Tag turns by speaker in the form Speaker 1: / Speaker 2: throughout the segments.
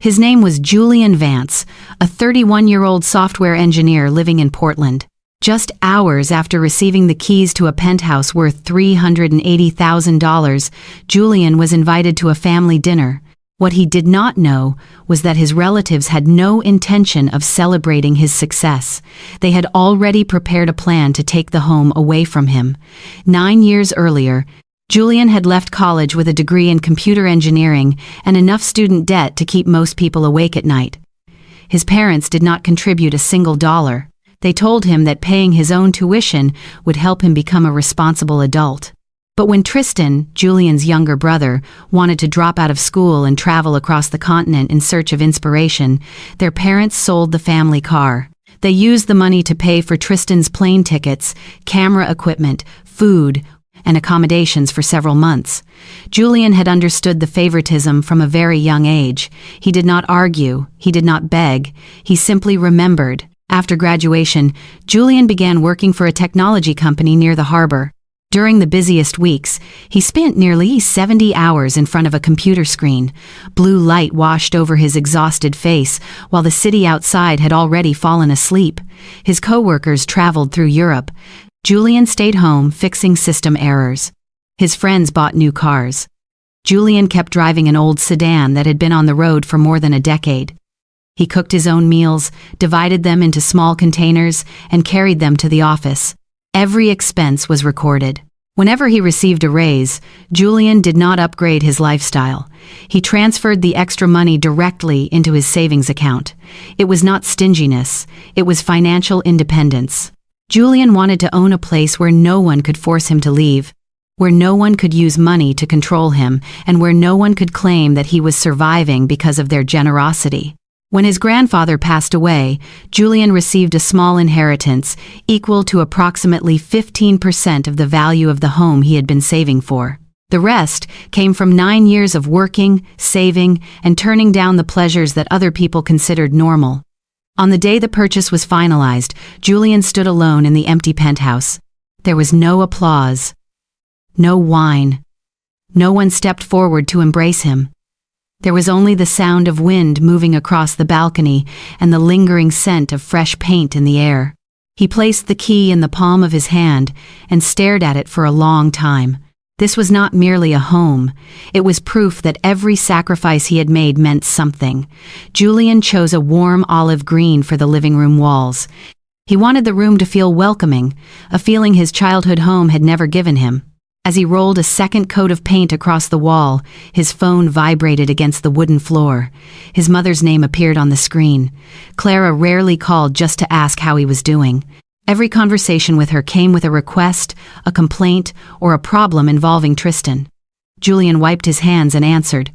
Speaker 1: His name was Julian Vance, a 31-year-old software engineer living in Portland. Just hours after receiving the keys to a penthouse worth $380,000, Julian was invited to a family dinner. What he did not know was that his relatives had no intention of celebrating his success. They had already prepared a plan to take the home away from him. 9 years earlier, Julian had left college with a degree in computer engineering and enough student debt to keep most people awake at night. His parents did not contribute a single dollar. They told him that paying his own tuition would help him become a responsible adult. But when Tristan, Julian's younger brother, wanted to drop out of school and travel across the continent in search of inspiration, their parents sold the family car. They used the money to pay for Tristan's plane tickets, camera equipment, food, and accommodations for several months. Julian had understood the favoritism from a very young age. He did not argue, he did not beg, he simply remembered. After graduation, Julian began working for a technology company near the harbor. During the busiest weeks, he spent nearly 70 hours in front of a computer screen. Blue light washed over his exhausted face, while the city outside had already fallen asleep. His co-workers traveled through Europe. Julian stayed home, fixing system errors. His friends bought new cars. Julian kept driving an old sedan that had been on the road for more than a decade. He cooked his own meals, divided them into small containers, and carried them to the office. Every expense was recorded. Whenever he received a raise, Julian did not upgrade his lifestyle. He transferred the extra money directly into his savings account. It was not stinginess, it was financial independence. Julian wanted to own a place where no one could force him to leave, where no one could use money to control him, and where no one could claim that he was surviving because of their generosity. When his grandfather passed away, Julian received a small inheritance equal to approximately 15% of the value of the home he had been saving for. The rest came from 9 years of working, saving, and turning down the pleasures that other people considered normal. On the day the purchase was finalized, Julian stood alone in the empty penthouse. There was no applause, no whine. No one stepped forward to embrace him. There was only the sound of wind moving across the balcony and the lingering scent of fresh paint in the air. He placed the key in the palm of his hand and stared at it for a long time. This was not merely a home. It was proof that every sacrifice he had made meant something. Julian chose a warm olive green for the living room walls. He wanted the room to feel welcoming, a feeling his childhood home had never given him. As he rolled a second coat of paint across the wall, his phone vibrated against the wooden floor. His mother's name appeared on the screen. Clara rarely called just to ask how he was doing. Every conversation with her came with a request, a complaint, or a problem involving Tristan. Julian wiped his hands and answered.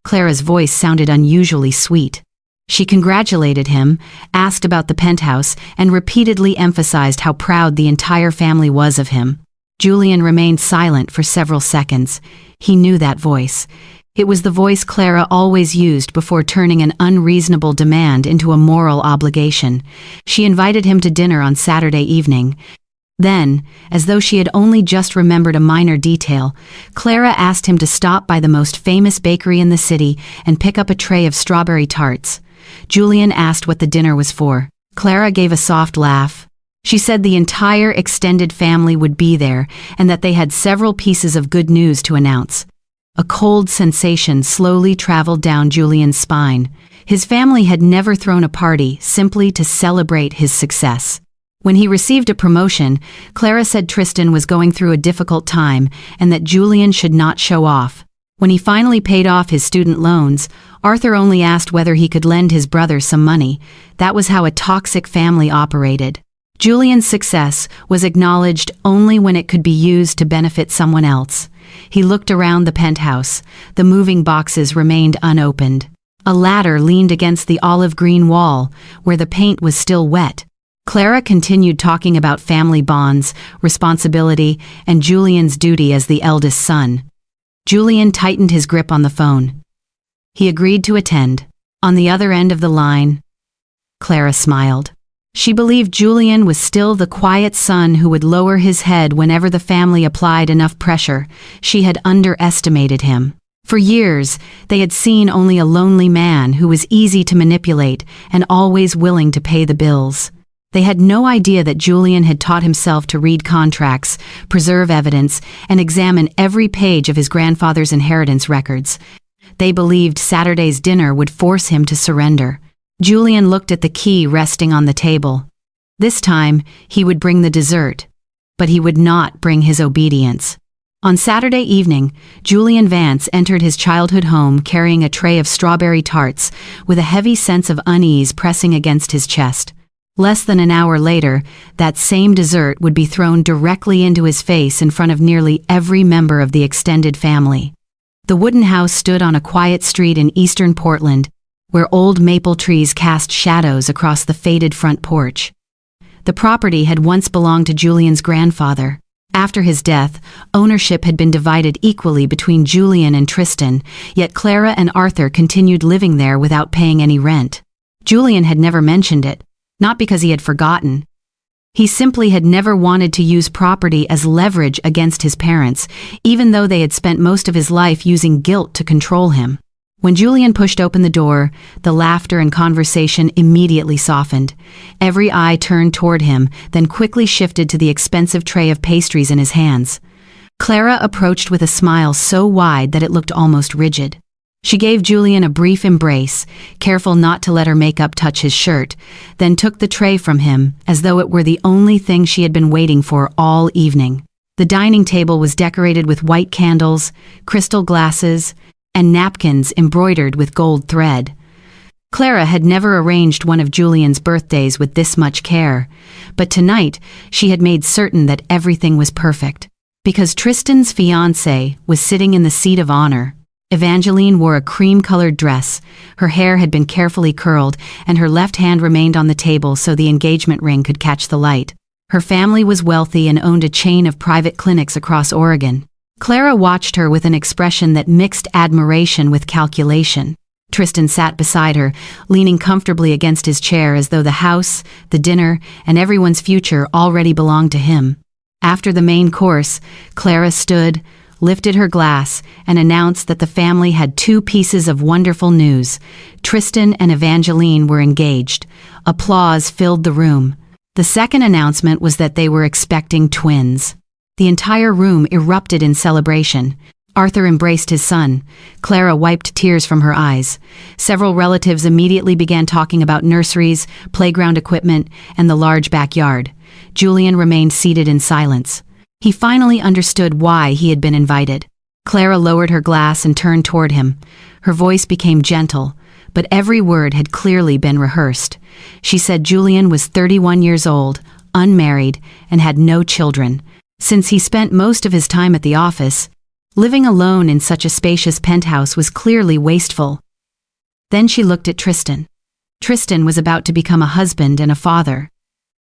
Speaker 1: Clara's voice sounded unusually sweet. She congratulated him, asked about the penthouse, and repeatedly emphasized how proud the entire family was of him. Julian remained silent for several seconds. He knew that voice. It was the voice Clara always used before turning an unreasonable demand into a moral obligation. She invited him to dinner on Saturday evening. Then, as though she had only just remembered a minor detail, Clara asked him to stop by the most famous bakery in the city and pick up a tray of strawberry tarts. Julian asked what the dinner was for. Clara gave a soft laugh. She said the entire extended family would be there and that they had several pieces of good news to announce. A cold sensation slowly traveled down Julian's spine. His family had never thrown a party simply to celebrate his success. When he received a promotion, Clara said Tristan was going through a difficult time and that Julian should not show off. When he finally paid off his student loans, Arthur only asked whether he could lend his brother some money. That was how a toxic family operated. Julian's success was acknowledged only when it could be used to benefit someone else. He looked around the penthouse. The moving boxes remained unopened. A ladder leaned against the olive green wall, where the paint was still wet. Clara continued talking about family bonds, responsibility, and Julian's duty as the eldest son. Julian tightened his grip on the phone. He agreed to attend. On the other end of the line, Clara smiled. She believed Julian was still the quiet son who would lower his head whenever the family applied enough pressure. She had underestimated him. For years, they had seen only a lonely man who was easy to manipulate and always willing to pay the bills. They had no idea that Julian had taught himself to read contracts, preserve evidence, and examine every page of his grandfather's inheritance records. They believed Saturday's dinner would force him to surrender. Julian looked at the key resting on the table. This time, he would bring the dessert, but he would not bring his obedience. On Saturday evening, Julian Vance entered his childhood home carrying a tray of strawberry tarts, with a heavy sense of unease pressing against his chest. Less than an hour later, that same dessert would be thrown directly into his face in front of nearly every member of the extended family. The wooden house stood on a quiet street in eastern Portland, where old maple trees cast shadows across the faded front porch. The property had once belonged to Julian's grandfather. After his death, ownership had been divided equally between Julian and Tristan, yet Clara and Arthur continued living there without paying any rent. Julian had never mentioned it, not because he had forgotten. He simply had never wanted to use property as leverage against his parents, even though they had spent most of his life using guilt to control him. When Julian pushed open the door, the laughter and conversation immediately softened. Every eye turned toward him, then quickly shifted to the expensive tray of pastries in his hands. Clara approached with a smile so wide that it looked almost rigid. She gave Julian a brief embrace, careful not to let her makeup touch his shirt, then took the tray from him as though it were the only thing she had been waiting for all evening. The dining table was decorated with white candles, crystal glasses, and napkins embroidered with gold thread. Clara had never arranged one of Julian's birthdays with this much care, but tonight she had made certain that everything was perfect. Because Tristan's fiancé was sitting in the seat of honor, Evangeline wore a cream-colored dress, her hair had been carefully curled, and her left hand remained on the table so the engagement ring could catch the light. Her family was wealthy and owned a chain of private clinics across Oregon. Clara watched her with an expression that mixed admiration with calculation. Tristan sat beside her, leaning comfortably against his chair as though the house, the dinner, and everyone's future already belonged to him. After the main course, Clara stood, lifted her glass, and announced that the family had two pieces of wonderful news. Tristan and Evangeline were engaged. Applause filled the room. The second announcement was that they were expecting twins. The entire room erupted in celebration. Arthur embraced his son. Clara wiped tears from her eyes. Several relatives immediately began talking about nurseries, playground equipment, and the large backyard. Julian remained seated in silence. He finally understood why he had been invited. Clara lowered her glass and turned toward him. Her voice became gentle, but every word had clearly been rehearsed. She said Julian was 31 years old, unmarried, and had no children. Since he spent most of his time at the office, living alone in such a spacious penthouse was clearly wasteful. Then she looked at Tristan. Tristan was about to become a husband and a father.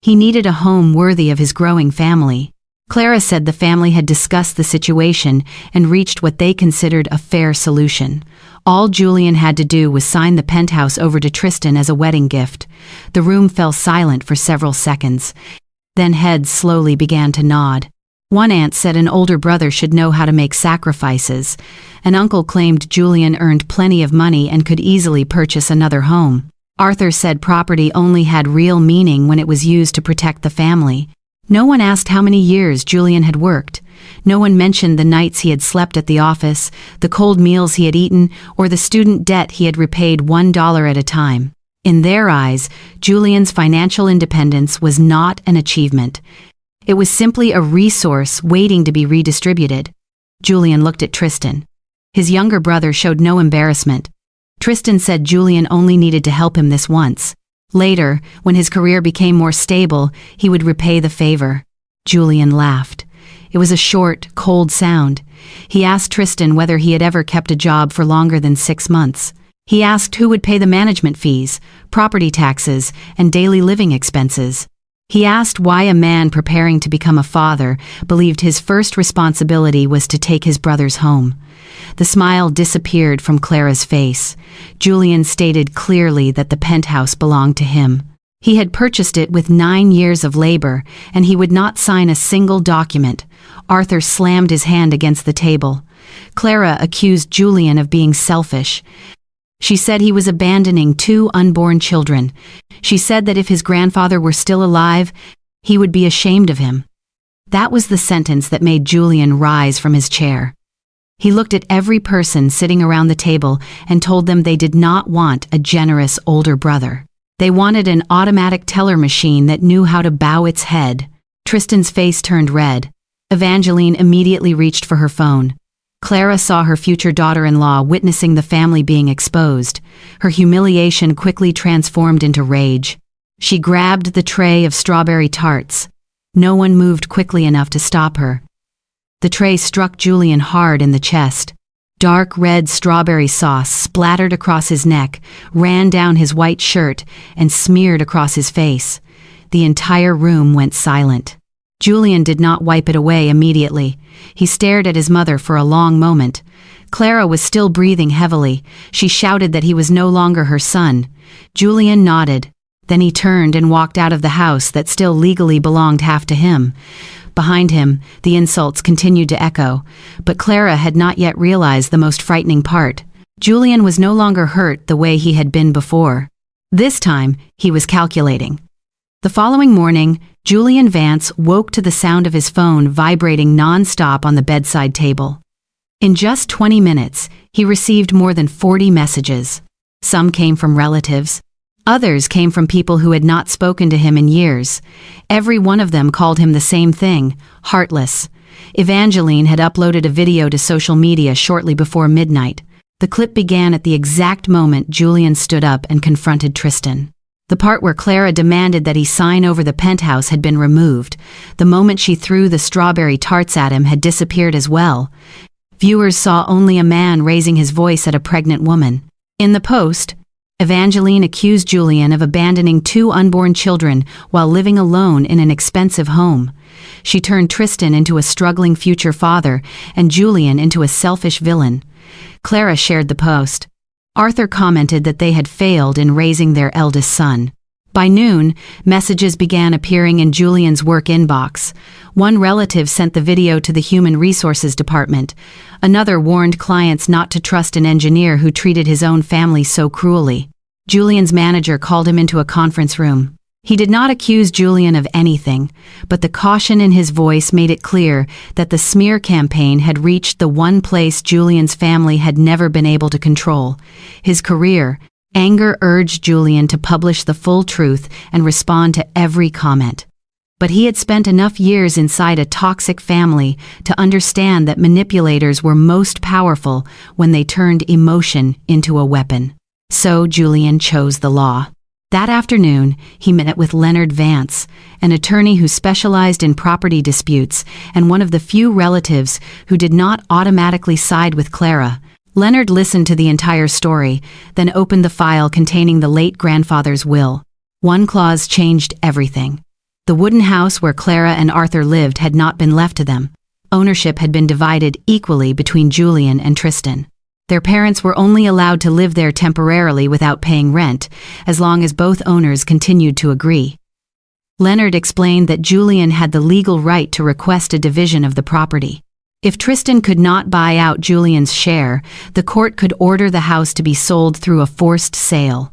Speaker 1: He needed a home worthy of his growing family. Clara said the family had discussed the situation and reached what they considered a fair solution. All Julian had to do was sign the penthouse over to Tristan as a wedding gift. The room fell silent for several seconds. Then heads slowly began to nod. One aunt said an older brother should know how to make sacrifices. An uncle claimed Julian earned plenty of money and could easily purchase another home. Arthur said property only had real meaning when it was used to protect the family. No one asked how many years Julian had worked. No one mentioned the nights he had slept at the office, the cold meals he had eaten, or the student debt he had repaid $1 at a time. In their eyes, Julian's financial independence was not an achievement. It was simply a resource waiting to be redistributed. Julian looked at Tristan. His younger brother showed no embarrassment. Tristan said Julian only needed to help him this once. Later, when his career became more stable, he would repay the favor. Julian laughed. It was a short, cold sound. He asked Tristan whether he had ever kept a job for longer than 6 months. He asked who would pay the management fees, property taxes, and daily living expenses. He asked why a man preparing to become a father believed his first responsibility was to take his brothers home. The smile disappeared from Clara's face. Julian stated clearly that the penthouse belonged to him. He had purchased it with 9 years of labor, and he would not sign a single document. Arthur slammed his hand against the table. Clara accused Julian of being selfish. She said he was abandoning 2 unborn children. She said that if his grandfather were still alive, he would be ashamed of him. That was the sentence that made Julian rise from his chair. He looked at every person sitting around the table and told them they did not want a generous older brother. They wanted an automatic teller machine that knew how to bow its head. Tristan's face turned red. Evangeline immediately reached for her phone. Clara saw her future daughter-in-law witnessing the family being exposed. Her humiliation quickly transformed into rage. She grabbed the tray of strawberry tarts. No one moved quickly enough to stop her. The tray struck Julian hard in the chest. Dark red strawberry sauce splattered across his neck, ran down his white shirt, and smeared across his face. The entire room went silent. Julian did not wipe it away immediately. He stared at his mother for a long moment. Clara was still breathing heavily. She shouted that he was no longer her son. Julian nodded. Then he turned and walked out of the house that still legally belonged half to him. Behind him, the insults continued to echo, but Clara had not yet realized the most frightening part. Julian was no longer hurt the way he had been before. This time, he was calculating. The following morning, Julian Vance woke to the sound of his phone vibrating non-stop on the bedside table. In just 20 minutes, he received more than 40 messages. Some came from relatives. Others came from people who had not spoken to him in years. Every one of them called him the same thing, heartless. Evangeline had uploaded a video to social media shortly before midnight. The clip began at the exact moment Julian stood up and confronted Tristan. The part where Clara demanded that he sign over the penthouse had been removed. The moment she threw the strawberry tarts at him had disappeared as well. Viewers saw only a man raising his voice at a pregnant woman. In the post, Evangeline accused Julian of abandoning 2 unborn children while living alone in an expensive home. She turned Tristan into a struggling future father and Julian into a selfish villain. Clara shared the post. Arthur commented that they had failed in raising their eldest son. By noon, messages began appearing in Julian's work inbox. One relative sent the video to the Human Resources Department. Another warned clients not to trust an engineer who treated his own family so cruelly. Julian's manager called him into a conference room. He did not accuse Julian of anything, but the caution in his voice made it clear that the smear campaign had reached the one place Julian's family had never been able to control: his career. Anger urged Julian to publish the full truth and respond to every comment. But he had spent enough years inside a toxic family to understand that manipulators were most powerful when they turned emotion into a weapon. So Julian chose the law. That afternoon, he met with Leonard Vance, an attorney who specialized in property disputes and one of the few relatives who did not automatically side with Clara. Leonard listened to the entire story, then opened the file containing the late grandfather's will. One clause changed everything. The wooden house where Clara and Arthur lived had not been left to them. Ownership had been divided equally between Julian and Tristan. Their parents were only allowed to live there temporarily without paying rent, as long as both owners continued to agree. Leonard explained that Julian had the legal right to request a division of the property. If Tristan could not buy out Julian's share, the court could order the house to be sold through a forced sale.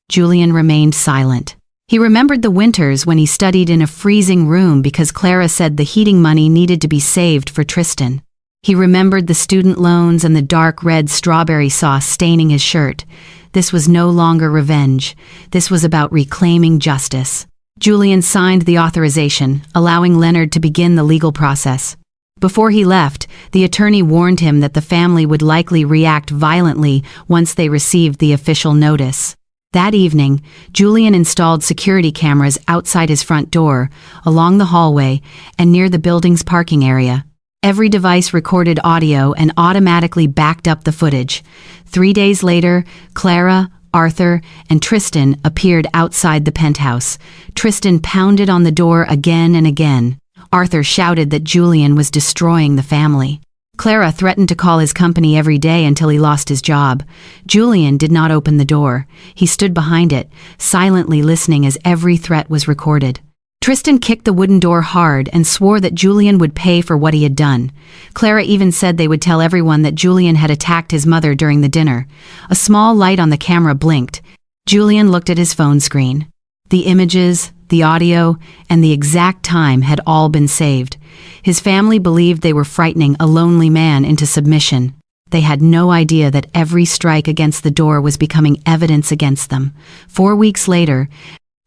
Speaker 1: Julian remained silent. He remembered the winters when he studied in a freezing room because Clara said the heating money needed to be saved for Tristan. He remembered the student loans and the dark red strawberry sauce staining his shirt. This was no longer revenge. This was about reclaiming justice. Julian signed the authorization, allowing Leonard to begin the legal process. Before he left, the attorney warned him that the family would likely react violently once they received the official notice. That evening, Julian installed security cameras outside his front door, along the hallway, and near the building's parking area. Every device recorded audio and automatically backed up the footage. 3 days later, Clara, Arthur, and Tristan appeared outside the penthouse. Tristan pounded on the door again and again. Arthur shouted that Julian was destroying the family. Clara threatened to call his company every day until he lost his job. Julian did not open the door. He stood behind it, silently listening as every threat was recorded. Tristan kicked the wooden door hard and swore that Julian would pay for what he had done. Clara even said they would tell everyone that Julian had attacked his mother during the dinner. A small light on the camera blinked. Julian looked at his phone screen. The images, the audio, and the exact time had all been saved. His family believed they were frightening a lonely man into submission. They had no idea that every strike against the door was becoming evidence against them. 4 weeks later,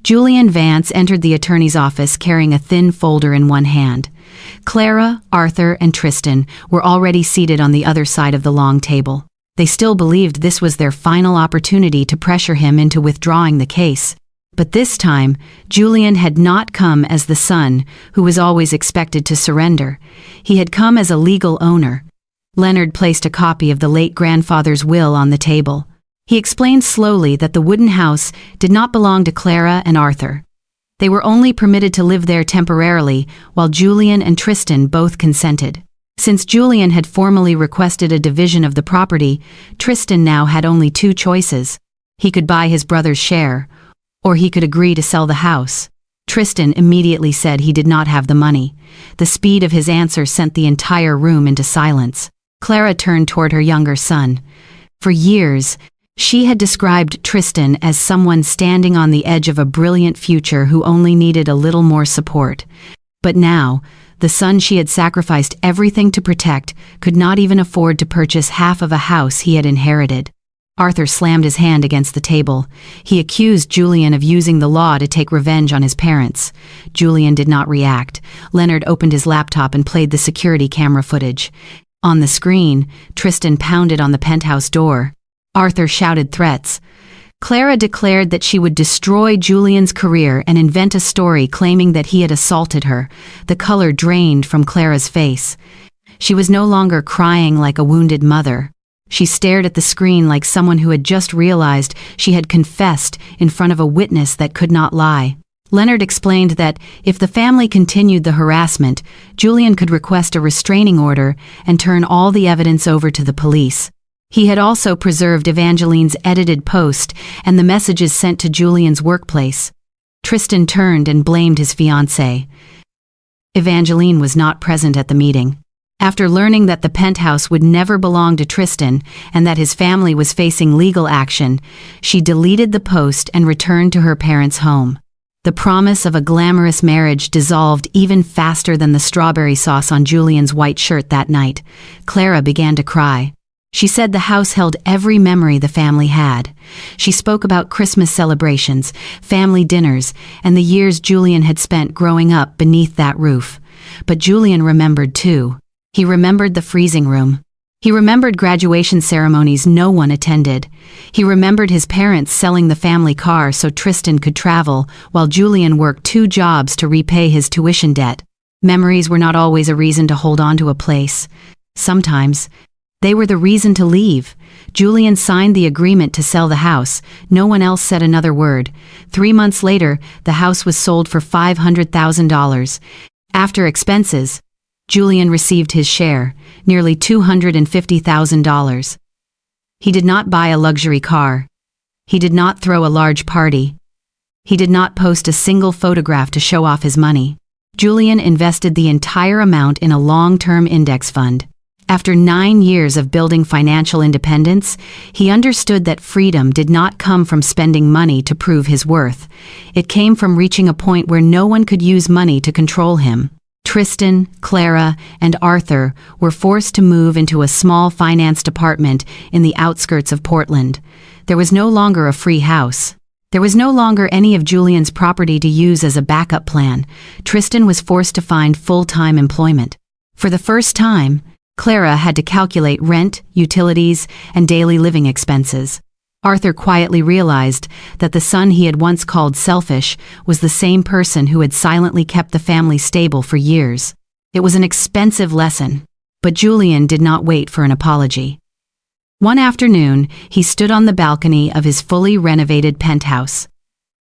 Speaker 1: Julian Vance entered the attorney's office carrying a thin folder in one hand. Clara, Arthur, and Tristan were already seated on the other side of the long table. They still believed this was their final opportunity to pressure him into withdrawing the case. But this time, Julian had not come as the son who was always expected to surrender. He had come as a legal owner. Leonard placed a copy of the late grandfather's will on the table. He explained slowly that the wooden house did not belong to Clara and Arthur. They were only permitted to live there temporarily, while Julian and Tristan both consented. Since Julian had formally requested a division of the property, Tristan now had only two choices. He could buy his brother's share, or he could agree to sell the house. Tristan immediately said he did not have the money. The speed of his answer sent the entire room into silence. Clara turned toward her younger son. For years, she had described Tristan as someone standing on the edge of a brilliant future who only needed a little more support. But now, the son she had sacrificed everything to protect could not even afford to purchase half of a house he had inherited. Arthur slammed his hand against the table. He accused Julian of using the law to take revenge on his parents. Julian did not react. Leonard opened his laptop and played the security camera footage. On the screen, Tristan pounded on the penthouse door. Arthur shouted threats. Clara declared that she would destroy Julian's career and invent a story claiming that he had assaulted her. The color drained from Clara's face. She was no longer crying like a wounded mother. She stared at the screen like someone who had just realized she had confessed in front of a witness that could not lie. Leonard explained that if the family continued the harassment, Julian could request a restraining order and turn all the evidence over to the police. He had also preserved Evangeline's edited post and the messages sent to Julian's workplace. Tristan turned and blamed his fiancée. Evangeline was not present at the meeting. After learning that the penthouse would never belong to Tristan and that his family was facing legal action, she deleted the post and returned to her parents' home. The promise of a glamorous marriage dissolved even faster than the strawberry sauce on Julian's white shirt that night. Clara began to cry. She said the house held every memory the family had. She spoke about Christmas celebrations, family dinners, and the years Julian had spent growing up beneath that roof. But Julian remembered too. He remembered the freezing room. He remembered graduation ceremonies no one attended. He remembered his parents selling the family car so Tristan could travel, while Julian worked 2 jobs to repay his tuition debt. Memories were not always a reason to hold on to a place. Sometimes, they were the reason to leave. Julian signed the agreement to sell the house. No one else said another word. 3 months later, the house was sold for $500,000. After expenses, Julian received his share, nearly $250,000. He did not buy a luxury car. He did not throw a large party. He did not post a single photograph to show off his money. Julian invested the entire amount in a long-term index fund. After 9 years of building financial independence, he understood that freedom did not come from spending money to prove his worth. It came from reaching a point where no one could use money to control him. Tristan, Clara, and Arthur were forced to move into a small finance department in the outskirts of Portland. There was no longer a free house. There was no longer any of Julian's property to use as a backup plan. Tristan was forced to find full-time employment. For the first time, Clara had to calculate rent, utilities, and daily living expenses. Arthur quietly realized that the son he had once called selfish was the same person who had silently kept the family stable for years. It was an expensive lesson, but Julian did not wait for an apology. One afternoon, he stood on the balcony of his fully renovated penthouse.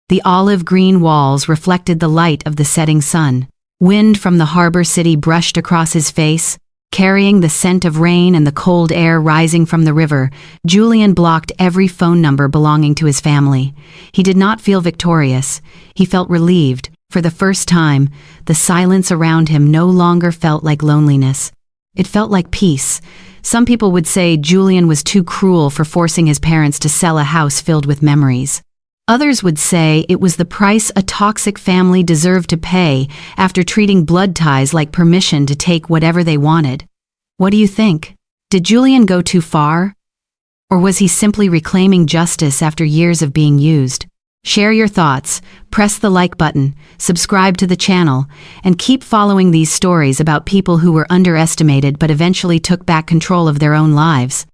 Speaker 1: The olive green walls reflected the light of the setting sun. Wind from the harbor city brushed across his face, carrying the scent of rain and the cold air rising from the river. Julian blocked every phone number belonging to his family. He did not feel victorious. He felt relieved. For the first time, the silence around him no longer felt like loneliness. It felt like peace. Some people would say Julian was too cruel for forcing his parents to sell a house filled with memories. Others would say it was the price a toxic family deserved to pay after treating blood ties like permission to take whatever they wanted. What do you think? Did Julian go too far? Or was he simply reclaiming justice after years of being used? Share your thoughts, press the like button, subscribe to the channel, and keep following these stories about people who were underestimated but eventually took back control of their own lives.